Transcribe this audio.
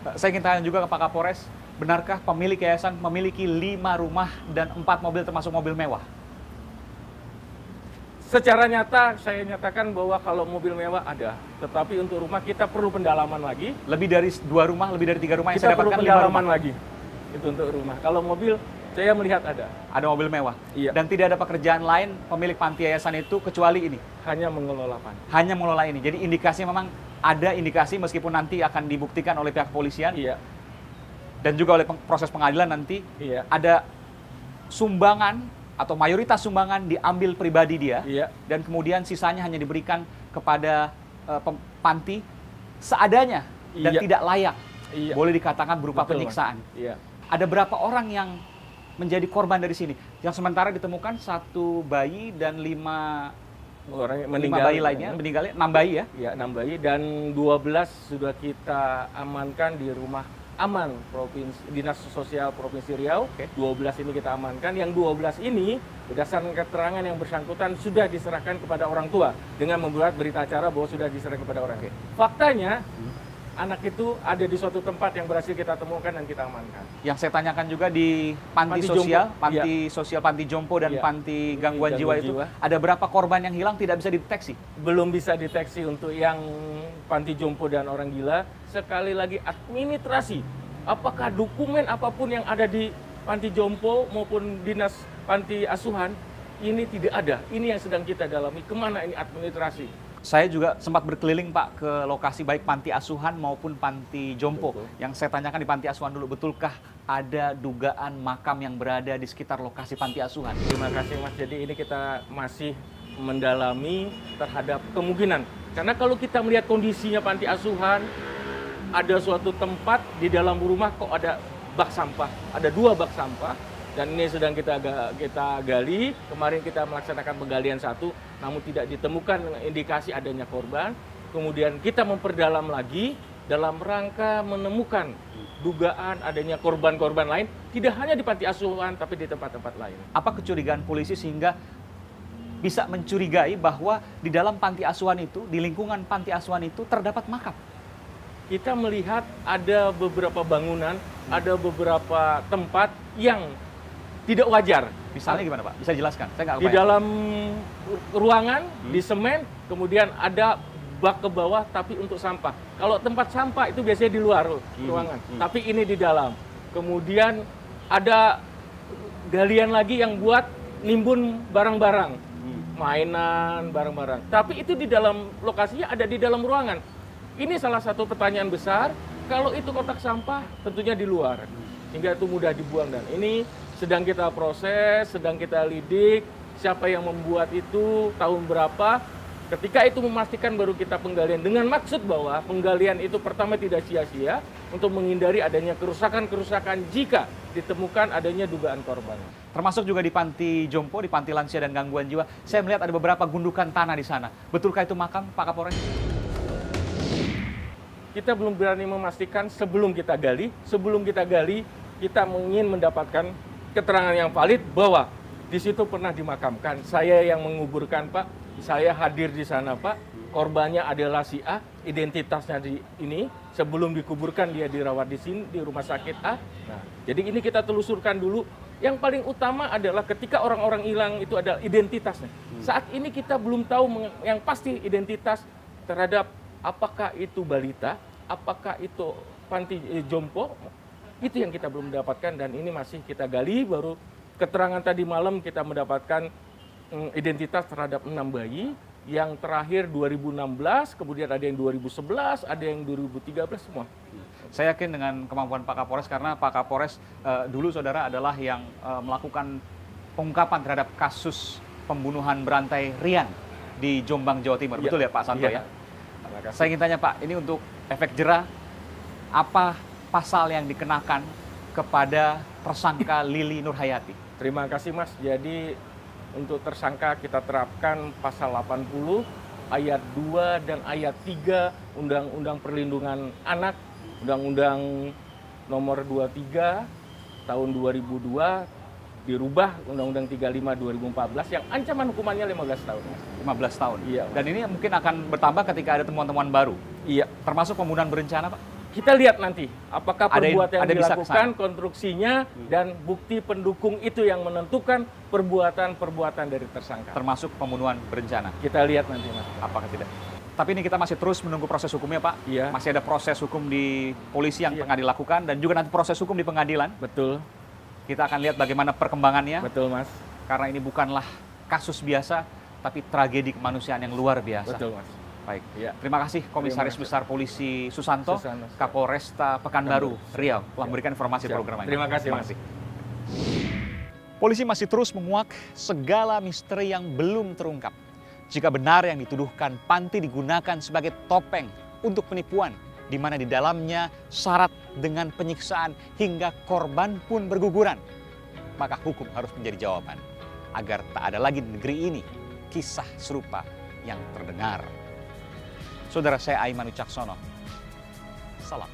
Saya ingin tanya juga ke Pak Kapolres, benarkah pemilik yayasan memiliki 5 rumah dan 4 mobil termasuk mobil mewah? Secara nyata saya nyatakan bahwa kalau mobil mewah ada, tetapi untuk rumah kita perlu pendalaman lagi. Lebih dari 2 rumah, lebih dari 3 rumah yang Kita saya perlu dapatkan 5 pendalaman rumah. lagi. Itu untuk rumah. Kalau mobil saya melihat ada, Ada mobil mewah. Iya. Dan tidak ada pekerjaan lain pemilik panti yayasan itu kecuali ini. hanya mengelola panti. Hanya mengelola ini. Jadi indikasi memang ada indikasi meskipun nanti akan dibuktikan oleh pihak kepolisian Iya, dan juga oleh proses pengadilan nanti iya, ada sumbangan atau mayoritas sumbangan diambil pribadi dia iya, dan kemudian sisanya hanya diberikan kepada panti seadanya dan Iya. tidak layak. iya. Boleh dikatakan berupa Betul, Mas. penyiksaan. Iya. Ada berapa orang yang menjadi korban dari sini? Yang sementara ditemukan 1 bayi dan 5 Orang yang 5 meninggal. bayi lainnya, meninggalnya 6 bayi ya. Ya, 6 bayi dan 12 sudah kita amankan di rumah aman Dinas Sosial Provinsi Riau. Oke. 12 ini kita amankan. Yang 12 ini berdasarkan keterangan yang bersangkutan sudah diserahkan kepada orang tua dengan membuat berita acara bahwa sudah diserahkan kepada orang tua. Faktanya anak itu ada di suatu tempat yang berhasil kita temukan dan kita amankan. Yang saya tanyakan juga di panti Panti sosial, Jompo. panti sosial, panti jompo dan Iya. panti gangguan jiwa itu, Jiwa. ada berapa korban yang hilang tidak bisa dideteksi? Belum bisa deteksi untuk yang panti jompo dan orang gila. Sekali lagi administrasi, apakah dokumen apapun yang ada di panti jompo maupun dinas panti asuhan ini tidak ada. Ini yang sedang kita dalami. Kemana ini administrasi? Saya juga sempat berkeliling Pak ke lokasi baik panti asuhan maupun panti jompo. Betul. Yang saya tanyakan di panti asuhan dulu, betulkah ada dugaan makam yang berada di sekitar lokasi panti asuhan? Terima kasih Mas. Jadi ini kita masih mendalami terhadap kemungkinan. Karena kalau kita melihat kondisinya panti asuhan, ada suatu tempat di dalam rumah kok ada bak sampah. Ada 2 bak sampah. Dan ini sedang kita gali. Kemarin kita melaksanakan penggalian 1, namun tidak ditemukan indikasi adanya korban. Kemudian kita memperdalam lagi dalam rangka menemukan dugaan adanya korban-korban lain, tidak hanya di panti asuhan, tapi di tempat-tempat lain. Apa kecurigaan polisi sehingga bisa mencurigai bahwa di dalam panti asuhan itu, di lingkungan panti asuhan itu terdapat makam? Kita melihat ada beberapa bangunan, ada beberapa tempat yang tidak wajar. Misalnya gimana Pak? Bisa jelaskan? Saya nggak Di kebayang. dalam ruangan, di semen, kemudian ada bak ke bawah tapi untuk sampah. Kalau tempat sampah itu biasanya di luar ruangan, tapi ini di dalam. Kemudian ada galian lagi yang buat nimbun barang-barang, mainan, barang-barang. Tapi itu di dalam lokasinya ada di dalam ruangan. Ini salah satu pertanyaan besar. Kalau itu kotak sampah, tentunya di luar, hingga itu mudah dibuang. Dan ini sedang kita proses, sedang kita lidik, siapa yang membuat itu, tahun berapa. Ketika itu memastikan baru kita penggalian dengan maksud bahwa penggalian itu pertama tidak sia-sia untuk menghindari adanya kerusakan-kerusakan jika ditemukan adanya dugaan korban. Termasuk juga di panti jompo, di panti lansia dan gangguan jiwa. Saya melihat ada beberapa gundukan tanah di sana. Betulkah itu makam, Pak Kapolres? Kita belum berani memastikan sebelum kita gali. Sebelum kita gali, kita ingin mendapatkan keterangan yang valid bahwa di situ pernah dimakamkan. Saya yang menguburkan, Pak. Saya hadir di sana, Pak. Korbannya adalah si A, identitasnya di ini. Sebelum dikuburkan dia dirawat di sini di rumah sakit A. Nah, jadi ini kita telusurkan dulu. Yang paling utama adalah ketika orang-orang hilang itu adalah identitasnya. Saat ini kita belum tahu yang pasti identitas terhadap apakah itu balita, apakah itu panti jompo. Itu yang kita belum mendapatkan dan ini masih kita gali. Baru keterangan tadi malam kita mendapatkan identitas terhadap 6 bayi. Yang terakhir 2016, kemudian ada yang 2011, ada yang 2013 semua. Saya yakin dengan kemampuan Pak Kapolres karena Pak Kapolres dulu saudara adalah yang melakukan pengungkapan terhadap kasus pembunuhan berantai Rian di Jombang, Jawa Timur. Iya. Betul ya Pak Santo Iya. ya? Saya ingin tanya Pak, ini untuk efek jera, apa pasal yang dikenakan kepada tersangka Lili Nurhayati? Terima kasih Mas. Jadi untuk tersangka kita terapkan pasal 80 ayat 2 dan ayat 3 Undang-Undang Perlindungan Anak, Undang-Undang Nomor 23 tahun 2002 dirubah Undang-Undang 35 2014 yang ancaman hukumannya 15 tahun. 15 tahun. Iya, Mas. Dan ini mungkin akan bertambah ketika ada temuan-temuan baru. Iya, Termasuk pembunuhan berencana Pak? Kita lihat nanti apakah Ada yang- perbuatan yang ada bisa dilakukan, kesana. konstruksinya, dan bukti pendukung itu yang menentukan perbuatan-perbuatan dari tersangka. Termasuk pembunuhan berencana. Kita lihat nanti, Mas. Apakah tidak? Tapi ini kita masih terus menunggu proses hukumnya, Pak. Iya. Masih ada proses hukum di polisi yang Iya. tengah dilakukan dan juga nanti proses hukum di pengadilan. Betul, Kita akan lihat bagaimana perkembangannya betul, Mas. karena ini bukanlah kasus biasa tapi tragedi kemanusiaan yang luar biasa. Betul, Mas. Baik. Iya. Terima kasih Komisaris Terima kasih. Besar Polisi Susanto, Susanto. Kapolresta Pekanbaru, Riau telah Siap. memberikan informasi Siap. program ini. Terima kasih, Mas. Polisi masih terus menguak segala misteri yang belum terungkap. Jika benar yang dituduhkan Panti digunakan sebagai topeng untuk penipuan, di mana di dalamnya syarat dengan penyiksaan hingga korban pun berguguran, maka hukum harus menjadi jawaban agar tak ada lagi di negeri ini kisah serupa yang terdengar. Saudara saya Aiman Wicaksono. Salam.